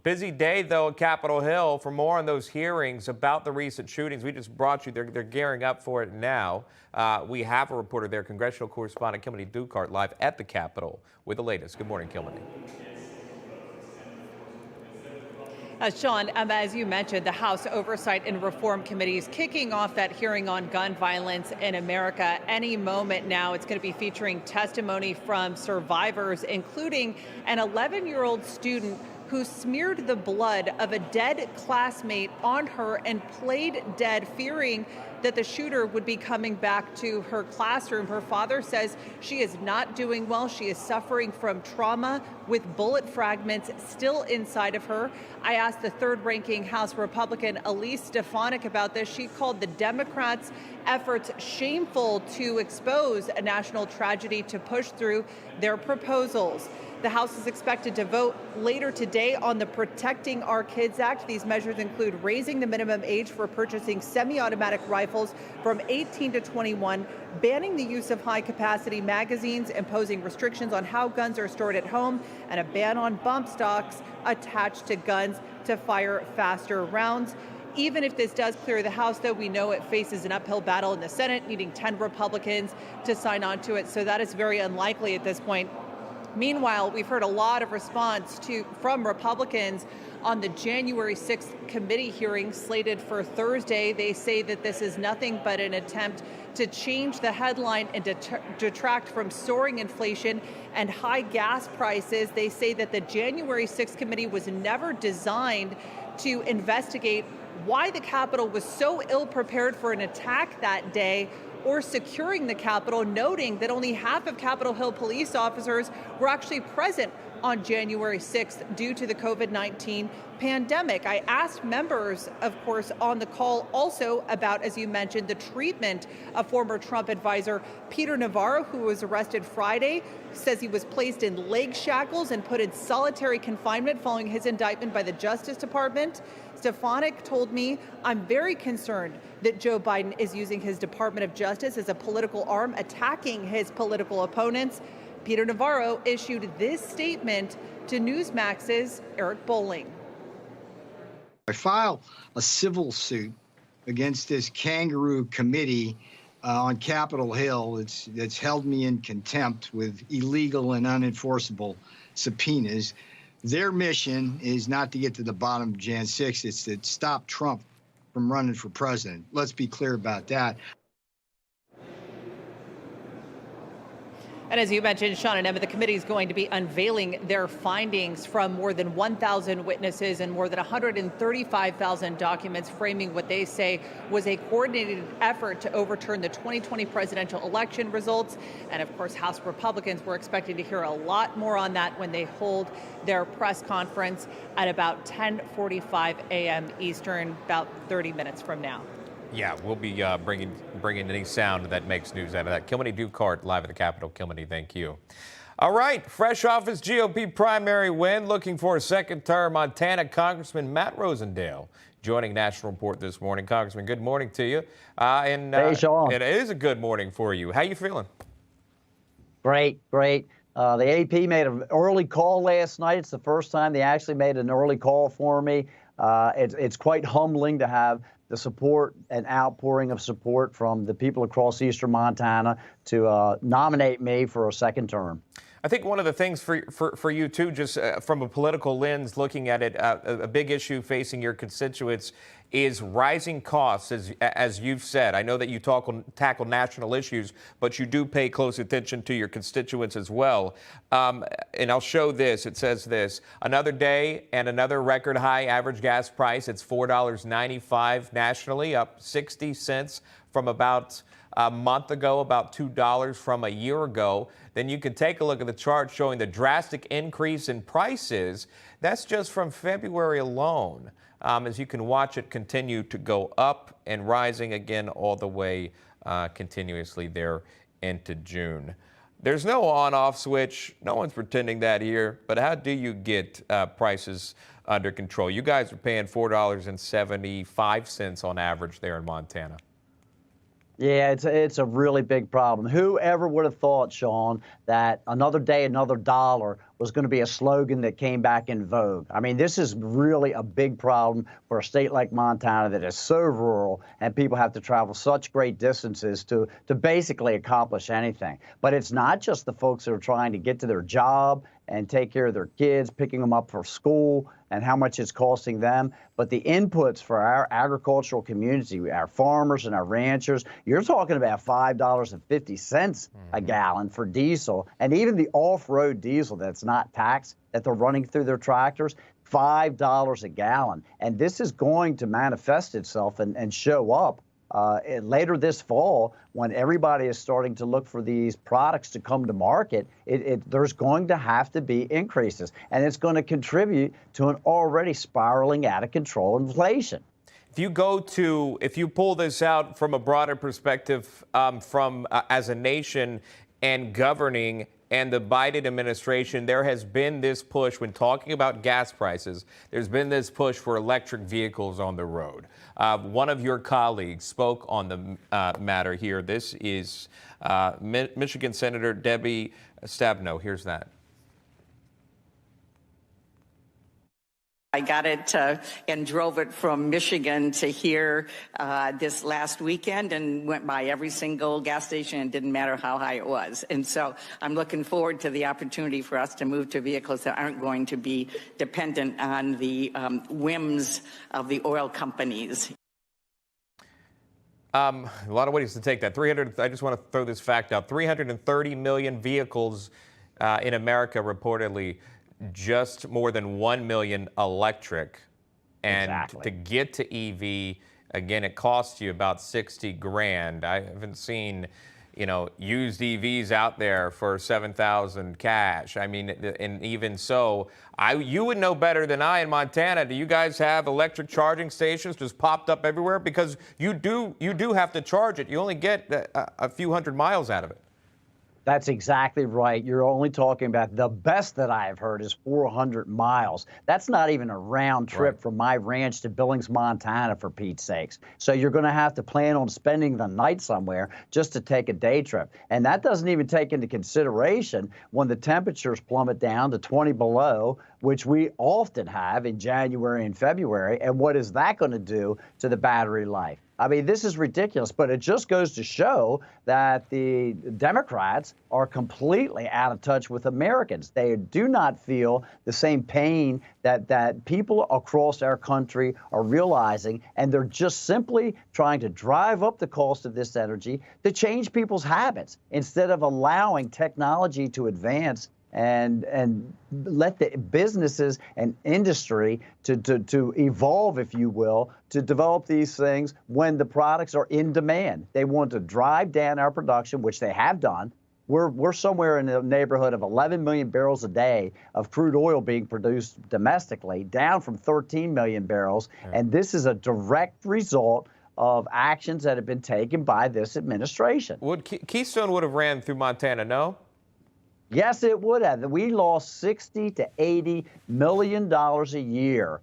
Busy day, though, at Capitol Hill. For more on those hearings about the recent shootings, we just brought you, they're gearing up for it now. We have a reporter there, congressional correspondent Kilmeny Dukart, live at the Capitol with the latest. Good morning, Kilmeny. Sean, as you mentioned, the House Oversight and Reform Committee is kicking off that hearing on gun violence in America. Any moment now, it's going to be featuring testimony from survivors, including an 11-year-old student who smeared the blood of a dead classmate on her and played dead, fearing that the shooter would be coming back to her classroom. Her father says she is not doing well. She is suffering from trauma with bullet fragments still inside of her. I asked the third-ranking House Republican Elise Stefanik about this. She called the Democrats' efforts shameful to expose a national tragedy to push through their proposals. The House is expected to vote later today on the Protecting Our Kids Act. These measures include raising the minimum age for purchasing semi-automatic rifles from 18 to 21, banning the use of high-capacity magazines, imposing restrictions on how guns are stored at home, and a ban on bump stocks attached to guns to fire faster rounds. Even if this does clear the House, though, we know it faces an uphill battle in the Senate, needing 10 Republicans to sign on to it. So that is very unlikely at this point. Meanwhile, we've heard a lot of response from Republicans on the January 6th committee hearing slated for Thursday. They say that this is nothing but an attempt to change the headline and detract from soaring inflation and high gas prices. They say that the January 6th committee was never designed to investigate why the Capitol was so ill prepared for an attack that day or securing the Capitol, noting that only half of Capitol Hill police officers were actually present on January 6th due to the COVID-19 pandemic. I asked members, of course, on the call also about, as you mentioned, the treatment of former Trump advisor Peter Navarro, who was arrested Friday, says he was placed in leg shackles and put in solitary confinement following his indictment by the Justice Department. Stefanik told me, I'm very concerned that Joe Biden is using his Department of Justice as a political arm, attacking his political opponents. Peter Navarro issued this statement to Newsmax's Eric Bolling. I filed a civil suit against this kangaroo committee on Capitol Hill that's held me in contempt with illegal and unenforceable subpoenas. Their mission is not to get to the bottom of Jan 6. It's to stop Trump from running for president. Let's be clear about that. And as you mentioned, Sean and Emma, the committee is going to be unveiling their findings from more than 1,000 witnesses and more than 135,000 documents, framing what they say was a coordinated effort to overturn the 2020 presidential election results. And of course, House Republicans were expecting to hear a lot more on that when they hold their press conference at about 10:45 a.m. Eastern, about 30 minutes from now. Yeah, we'll be bringing any sound that makes news out of that. Kilmeny Dukart, live at the Capitol. Kilmeny, thank you. All right, fresh off his GOP primary win, looking for a second-term Montana Congressman Matt Rosendale joining National Report this morning. Congressman, good morning to you. Hey, Sean. It is a good morning for you. How you feeling? Great. The AP made an early call last night. It's the first time they actually made an early call for me. It's quite humbling to have the support and outpouring of support from the people across eastern Montana to nominate me for a second term. I think one of the things for you, too, just from a political lens, looking at it, a big issue facing your constituents is rising costs, as you've said. I know that you tackle national issues, but you do pay close attention to your constituents as well. And I'll show this. It says this: another day and another record high average gas price. It's $4.95 nationally, up 60 cents from about a month ago, about $2 from a year ago. Then you can take a look at the chart showing the drastic increase in prices. That's just from February alone. As you can watch it continue to go up and rising again all the way continuously there into June. There's no on-off switch. No one's pretending that here. But how do you get prices under control? You guys are paying $4.75 on average there in Montana. Yeah, it's a really big problem. Whoever would have thought, Sean, that another day, another dollar was going to be a slogan that came back in vogue. I mean, this is really a big problem for a state like Montana that is so rural and people have to travel such great distances to basically accomplish anything. But it's not just the folks that are trying to get to their job and take care of their kids, picking them up for school, and how much it's costing them. But the inputs for our agricultural community, our farmers and our ranchers, you're talking about $5.50 a gallon for diesel. And even the off-road diesel that's not taxed, that they're running through their tractors, $5 a gallon. And this is going to manifest itself and show up later this fall, when everybody is starting to look for these products to come to market. There's going to have to be increases, and it's going to contribute to an already spiraling out of control inflation. If you pull this out from a broader perspective, as a nation and governing, and the Biden administration, there has been this push when talking about gas prices. There's been this push for electric vehicles on the road. One of your colleagues spoke on the matter here. This is Michigan Senator Debbie Stabenow. Here's that. I got it and drove it from Michigan to here this last weekend and went by every single gas station. It didn't matter how high it was. And so I'm looking forward to the opportunity for us to move to vehicles that aren't going to be dependent on the whims of the oil companies. A lot of ways to take that. I just want to throw this fact out. 330 million vehicles in America reportedly, just more than 1 million electric. And Exactly. to get to EV, again, it costs you about 60 grand. I haven't seen, used EVs out there for 7,000 cash. I mean, and even so, you would know better than I in Montana. Do you guys have electric charging stations just popped up everywhere? Because you do have to charge it. You only get a few hundred miles out of it. That's exactly right. You're only talking about, the best that I have heard is 400 miles. That's not even a round trip from my ranch to Billings, Montana, for Pete's sakes. So you're going to have to plan on spending the night somewhere just to take a day trip. And that doesn't even take into consideration when the temperatures plummet down to 20 below, which we often have in January and February. And what is that going to do to the battery life? I mean, this is ridiculous, but it just goes to show that the Democrats are completely out of touch with Americans. They do not feel the same pain that people across our country are realizing, and they're just simply trying to drive up the cost of this energy to change people's habits instead of allowing technology to advance and let the businesses and industry to evolve, if you will, to develop these things when the products are in demand. They want to drive down our production, which they have done. We're somewhere in the neighborhood of 11 million barrels a day of crude oil being produced domestically, down from 13 million barrels. And this is a direct result of actions that have been taken by this administration. Keystone would have ran through Montana, no? Yes, it would have. We lost 60 to 80 million dollars a year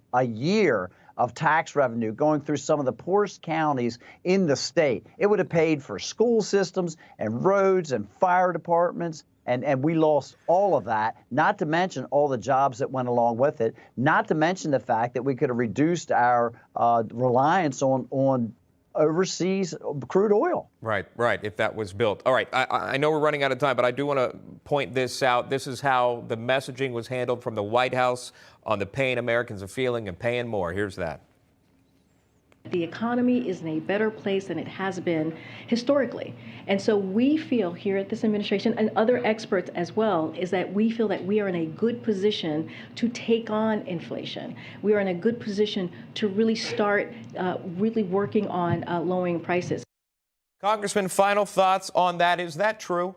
of tax revenue going through some of the poorest counties in the state. It would have paid for school systems and roads and fire departments, and we lost all of that, not to mention all the jobs that went along with it, not to mention the fact that we could have reduced our reliance on overseas crude oil. Right, if that was built. All right, I know we're running out of time, but I do want to point this out. This is how the messaging was handled from the White House on the pain Americans are feeling and paying more. Here's that. The economy is in a better place than it has been historically. And so we feel here at this administration, and other experts as well, is that we feel that we are in a good position to take on inflation. We are in a good position to really start really working on lowering prices. Congressman, final thoughts on that. Is that true?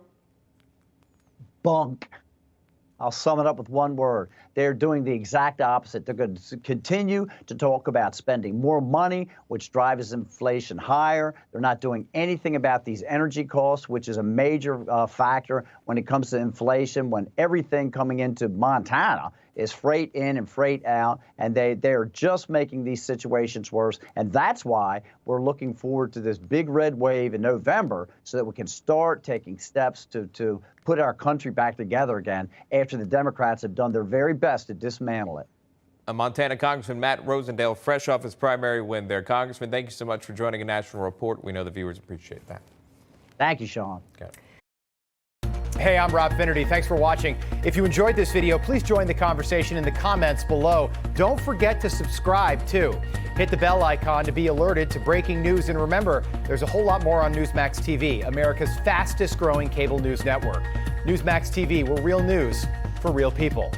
Bunk. I'll sum it up with one word. They're doing the exact opposite. They're going to continue to talk about spending more money, which drives inflation higher. They're not doing anything about these energy costs, which is a major factor when it comes to inflation, when everything coming into Montana is freight in and freight out, and they're just making these situations worse. And that's why we're looking forward to this big red wave in November so that we can start taking steps to put our country back together again after the Democrats have done their very best to dismantle it. Montana Congressman Matt Rosendale, fresh off his primary win there. Congressman, thank you so much for joining a National Report. We know the viewers appreciate that. Thank you, Sean. Okay. Hey, I'm Rob Finnerty. Thanks for watching. If you enjoyed this video, please join the conversation in the comments below. Don't forget to subscribe, too. Hit the bell icon to be alerted to breaking news. And remember, there's a whole lot more on Newsmax TV, America's fastest growing cable news network. Newsmax TV, we're real news for real people.